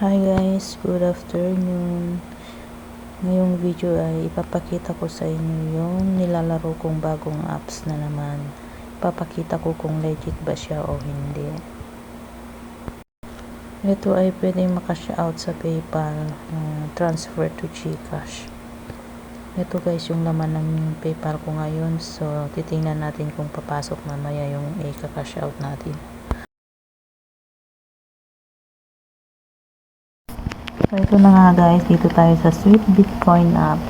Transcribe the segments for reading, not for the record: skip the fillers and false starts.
Hi guys, good afternoon. Ngayong video ay ipapakita ko sa inyo yung nilalaro kong bagong apps na naman. Ipapakita ko kung legit ba siya o hindi. Ito ay pwedeng makash-out sa PayPal, transfer to GCash. Ito guys yung laman ng PayPal ko ngayon. So titingnan natin kung papasok mamaya yung i-cash out natin. So, ito na nga guys, dito tayo sa Sweet Bitcoin app.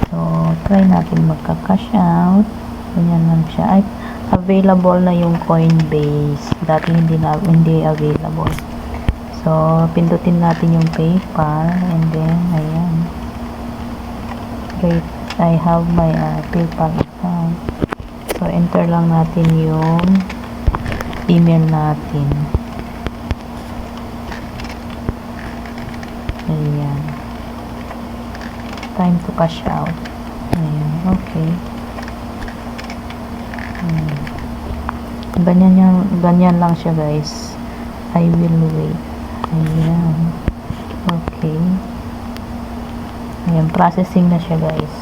So, try natin magka-cash out. Ganyan lang siya. Ay, available na yung Coinbase. Dati hindi available. So, pindutin natin yung PayPal. And then, ayan. Great. I have my PayPal account. So, enter lang natin yung email natin. Ayan. Time to cash out. Ayan. Okay. Ganyan lang siya guys. I will wait. Ayan. Okay. Ayan. Processing na siya guys.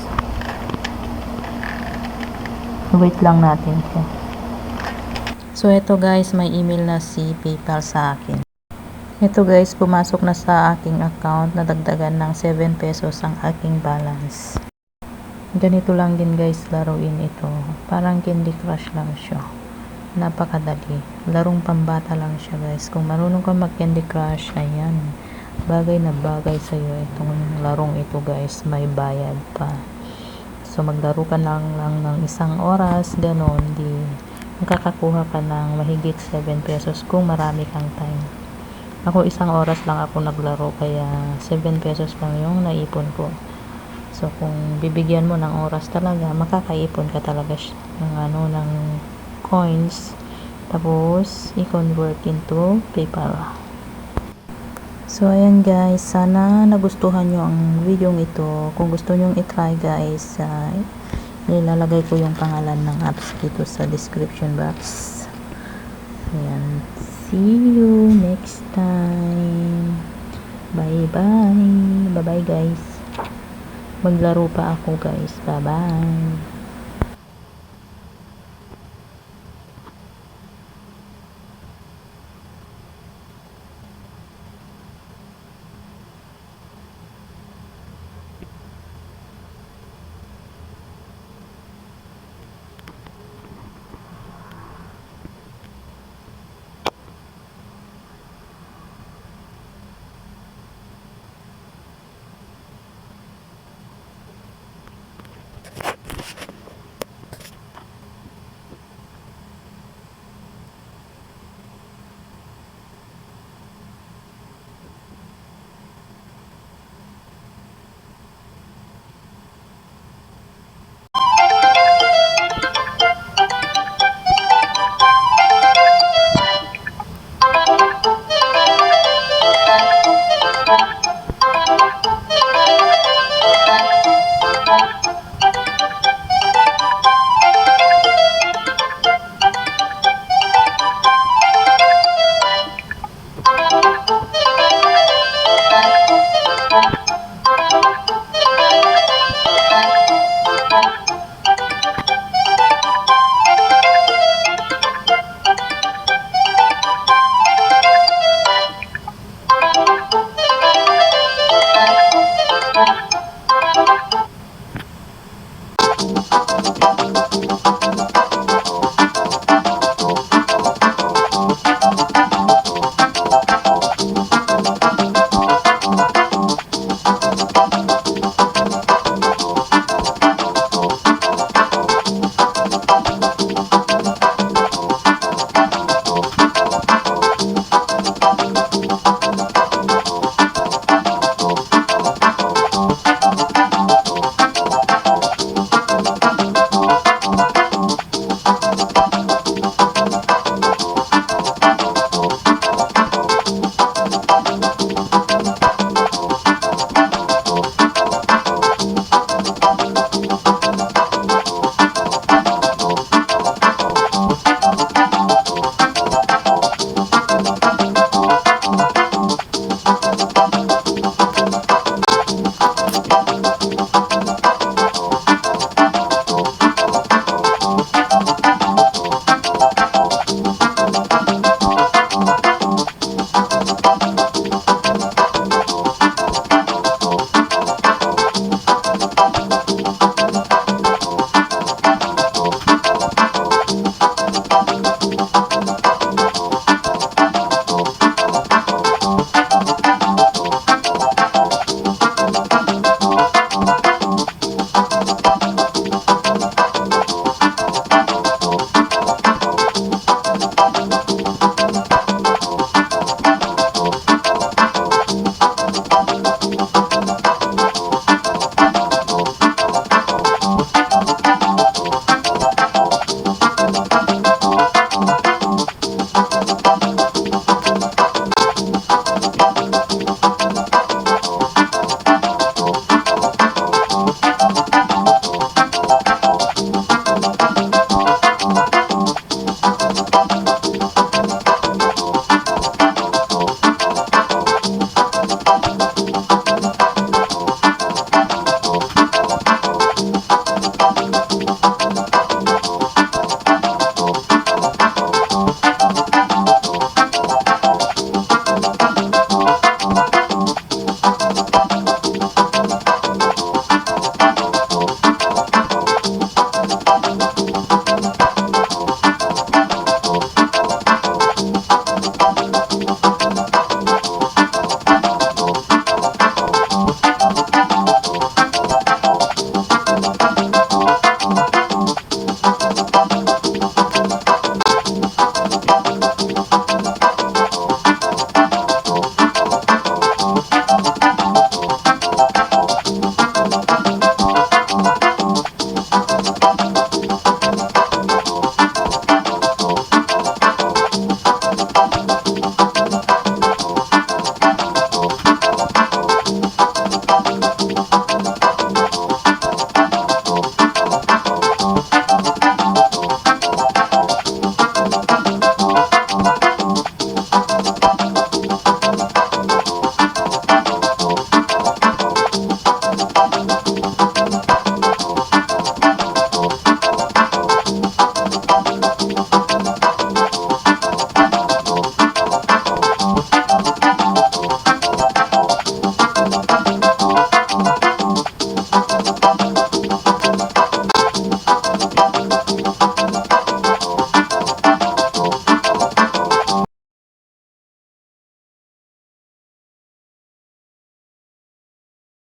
Wait lang natin siya. So, ito guys, may email na si PayPal sa akin. Ito guys, pumasok na sa aking account, nadagdagan ng 7 pesos ang aking balance. Ganito lang din guys, laruin ito. Parang Candy Crush lang siya. Napakadali. Larong pambata lang siya guys. Kung marunong ka mag Candy Crush, ayan. Bagay na bagay sa'yo itong larong ito guys. May bayad pa. So maglaro ka lang ng 1 oras, ganon. Di makakakuha ka ng mahigit 7 pesos kung marami kang time. Ako 1 oras lang ako naglaro kaya 7 pesos lang yung naipon ko. So kung bibigyan mo ng oras talaga, makakaipon ka talaga ng coins. Tapos i-convert into PayPal. So ayan guys, sana nagustuhan nyo ang video ito. Kung gusto nyo i-try guys, ilalagay ko yung pangalan ng apps dito sa description box. Ayan. See you next time. Bye bye. Bye bye guys. Maglaro pa ako guys. Bye bye.